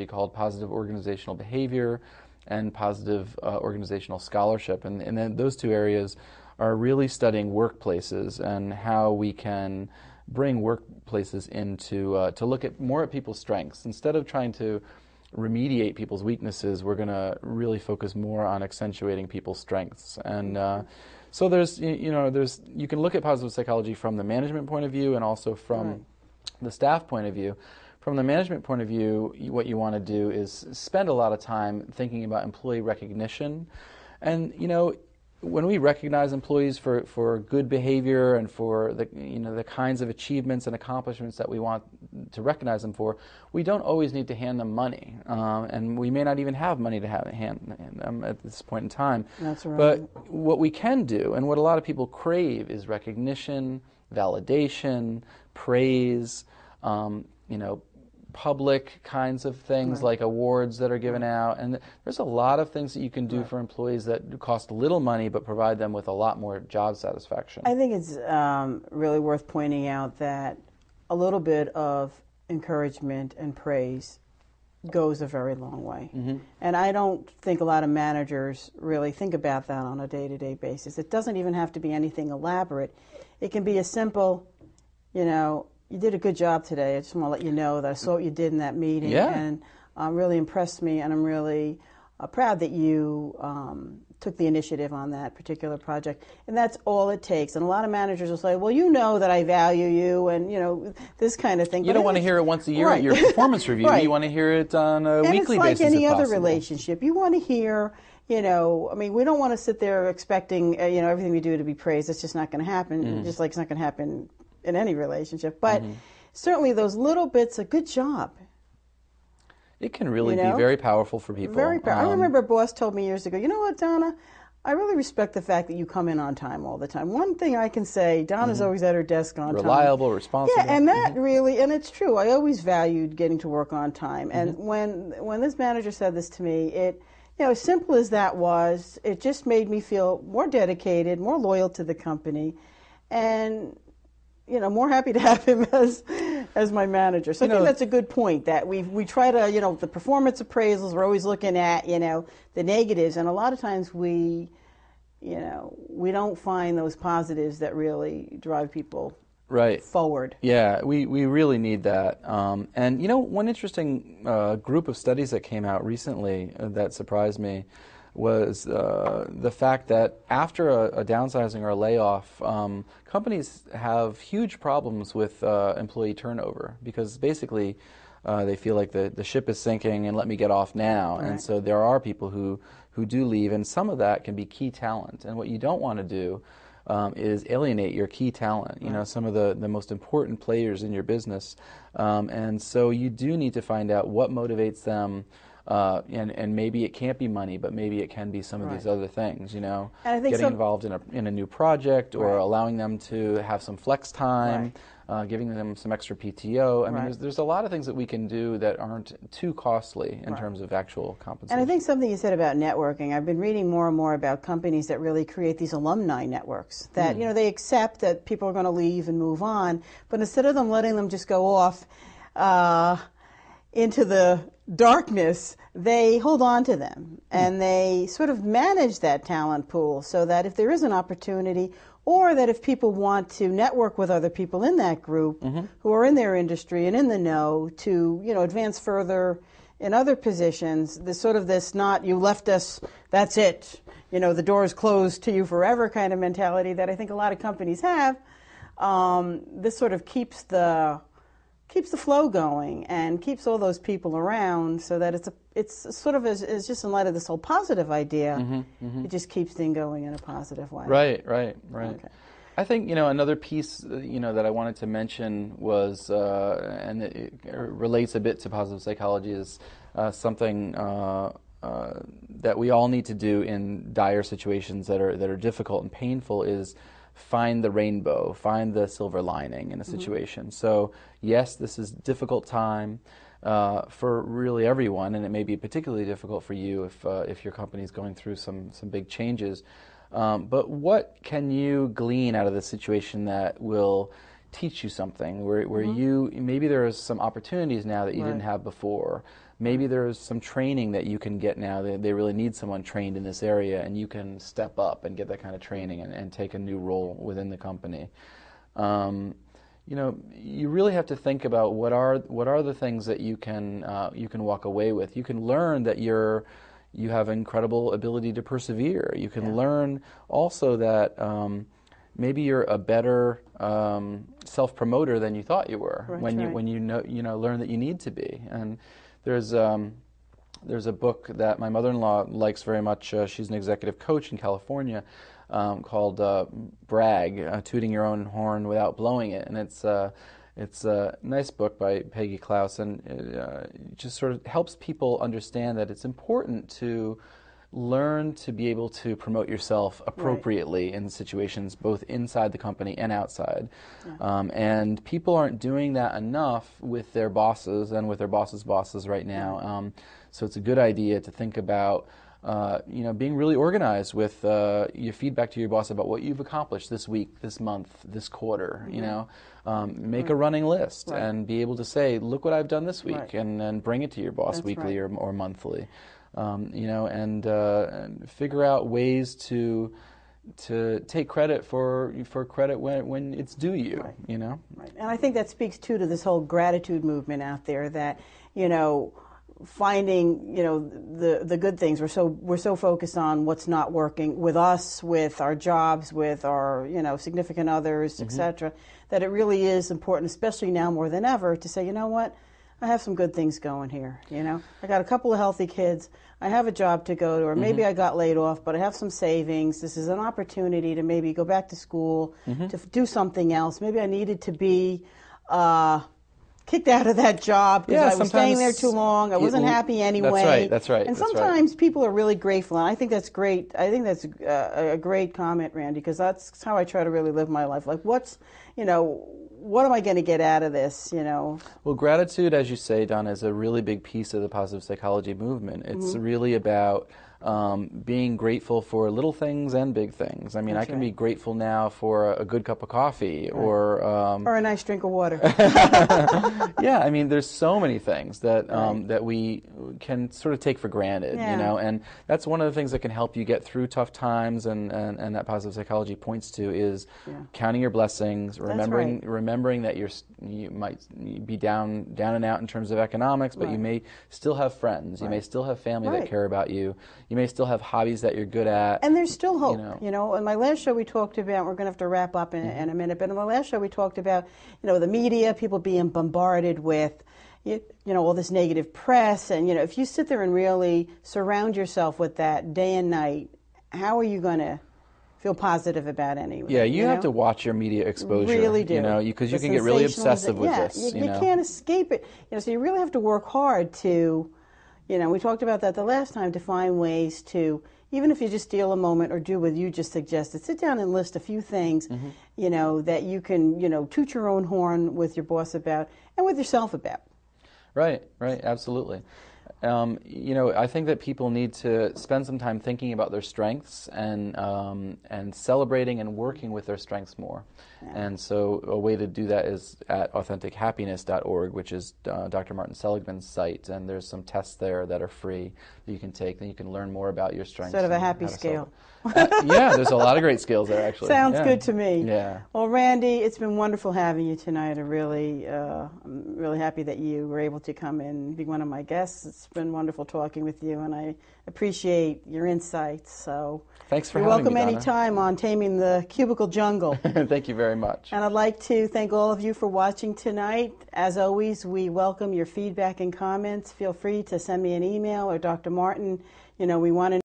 called Positive Organizational Behavior and Positive Organizational Scholarship. And then those two areas are really studying workplaces and how we can bring workplaces into to look at more at people's strengths. Instead of trying to remediate people's weaknesses, we're going to really focus more on accentuating people's strengths. And so there's, you can look at positive psychology from the management point of view and also from the staff point of view. From the management point of view, what you want to do is spend a lot of time thinking about employee recognition. And, when we recognize employees for good behavior and for the kinds of achievements and accomplishments that we want to recognize them for, we don't always need to hand them money, and we may not even have money to hand them at this point in time. That's right. But what we can do, and what a lot of people crave, is recognition, validation, praise, public kinds of things like awards that are given out. And there's a lot of things that you can do for employees that cost little money but provide them with a lot more job satisfaction. I think it's really worth pointing out that a little bit of encouragement and praise goes a very long way. And I don't think a lot of managers really think about that on a day-to-day basis. It doesn't even have to be anything elaborate. It can be a simple, you did a good job today. I just want to let you know that I saw what you did in that meeting, and really impressed me, and I'm really proud that you took the initiative on that particular project. And that's all it takes. And a lot of managers will say, well, you know that I value you, and this kind of thing. You don't want to hear it once a year at your performance review. You want to hear it on a weekly basis. It's like any other relationship. You want to hear, we don't want to sit there expecting, everything we do to be praised. It's just not going to happen, just like it's not going to happen in any relationship, but certainly those little bits, a good job. It can really be very powerful for people. Very powerful. I remember a boss told me years ago, you know what, Donna, I really respect the fact that you come in on time all the time. One thing I can say, Donna's always at her desk on time. Reliable, responsible. Yeah, and that really, and it's true, I always valued getting to work on time. And when this manager said this to me, it, as simple as that was, it just made me feel more dedicated, more loyal to the company, and more happy to have him as my manager. So I think that's a good point, that we try to, the performance appraisals, we're always looking at, the negatives, and a lot of times we don't find those positives that really drive people forward. Yeah, we really need that. And, one interesting group of studies that came out recently that surprised me was the fact that after a downsizing or a layoff, companies have huge problems with employee turnover, because basically they feel like the ship is sinking and let me get off now. And so there are people who do leave, and some of that can be key talent. And what you don't want to do is alienate your key talent, some of the most important players in your business. And so you do need to find out what motivates them. And maybe it can't be money, but maybe it can be some of these other things, And I think getting involved in a new project, or allowing them to have some flex time, giving them some extra PTO. I mean, there's a lot of things that we can do that aren't too costly in terms of actual compensation. And I think something you said about networking, I've been reading more and more about companies that really create these alumni networks, that, they accept that people are going to leave and move on, but instead of them letting them just go off into the darkness, they hold on to them, and they sort of manage that talent pool, so that if there is an opportunity, or that if people want to network with other people in that group who are in their industry and in the know to, advance further in other positions, there's sort of this not, you left us, that's it, the door is closed to you forever kind of mentality that I think a lot of companies have. This sort of keeps the flow going and keeps all those people around, so that it's sort of as just in light of this whole positive idea, it just keeps things going in a positive way. Right. Okay. I think, another piece, that I wanted to mention was, and it relates a bit to positive psychology, is something that we all need to do in dire situations that are difficult and painful, is find the rainbow, find the silver lining in a situation. So yes, this is a difficult time for really everyone, and it may be particularly difficult for you if your company is going through some big changes. But what can you glean out of the situation that will teach you something, where you, maybe there are some opportunities now that you didn't have before. maybe there's some training that you can get now. They really need someone trained in this area, and you can step up and get that kind of training and take a new role within the company. You know, you really have to think about what are the things that you can walk away with. You can learn that you have incredible ability to persevere. You can learn also that maybe you're a better self-promoter than you thought you were when you learn that you need to be. And there's a book that my mother-in-law likes very much. She's an executive coach in California. Called Brag, Tooting Your Own Horn Without Blowing It. And it's a nice book by Peggy Klaus, and it just sort of helps people understand that it's important to learn to be able to promote yourself appropriately in situations both inside the company and outside. And people aren't doing that enough with their bosses and with their bosses' bosses right now. So it's a good idea to think about being really organized with your feedback to your boss about what you've accomplished this week, this month, this quarter. Make a running list and be able to say, look what I've done this week, and bring it to your boss weekly or monthly. And figure out ways to take credit for credit when it's due you. And I think that speaks too to this whole gratitude movement out there, that finding the good things. We're so focused on what's not working with us, with our jobs, with our significant others, etc., that it really is important, especially now more than ever, to say, you know what, I have some good things going here. I got a couple of healthy kids, I have a job to go to, or maybe I got laid off, but I have some savings. This is an opportunity to maybe go back to school, to do something else. Maybe I needed to be kicked out of that job because I was staying there too long. I wasn't happy anyway. That's right. And sometimes people are really grateful, and I think that's great. I think that's a great comment, Randy, because that's how I try to really live my life. Like, what am I going to get out of this? Well, gratitude, as you say, Donna, is a really big piece of the positive psychology movement. It's really about being grateful for little things and big things. I mean, I can be grateful now for a good cup of coffee or a nice drink of water. Yeah, I mean, there's so many things that that we can sort of take for granted, and that's one of the things that can help you get through tough times, and that positive psychology points to is counting your blessings, remembering that you might be down and out in terms of economics, but you may still have friends, you may still have family that care about you. You may still have hobbies that you're good at. And there's still hope. In my last show we talked about, we're going to have to wrap up in a minute, but in the last show we talked about, the media, people being bombarded with, all this negative press. And, if you sit there and really surround yourself with that day and night, how are you going to feel positive about anything? Yeah, you have to watch your media exposure. You really do. Because you can get really obsessive with this. You can't escape it. So you really have to work hard to... we talked about that the last time, to find ways to, even if you just steal a moment or do what you just suggested, sit down and list a few things, that you can, toot your own horn with your boss about and with yourself about. Right, absolutely. I think that people need to spend some time thinking about their strengths and celebrating and working with their strengths more. And so a way to do that is at AuthenticHappiness.org, which is Dr. Martin Seligman's site, and there's some tests there that are free that you can take. Then you can learn more about your strengths. Sort of a happy scale. Yeah, there's a lot of great skills there, actually. Sounds good to me. Yeah. Well, Randy, it's been wonderful having you tonight. I'm really happy that you were able to come in and be one of my guests. It's been wonderful talking with you, and I appreciate your insights. So thanks for having me, Donna. You're welcome anytime on Taming the Cubicle Jungle. Thank you very much. And I'd like to thank all of you for watching tonight. As always, we welcome your feedback and comments. Feel free to send me an email or Dr. Martin. We want to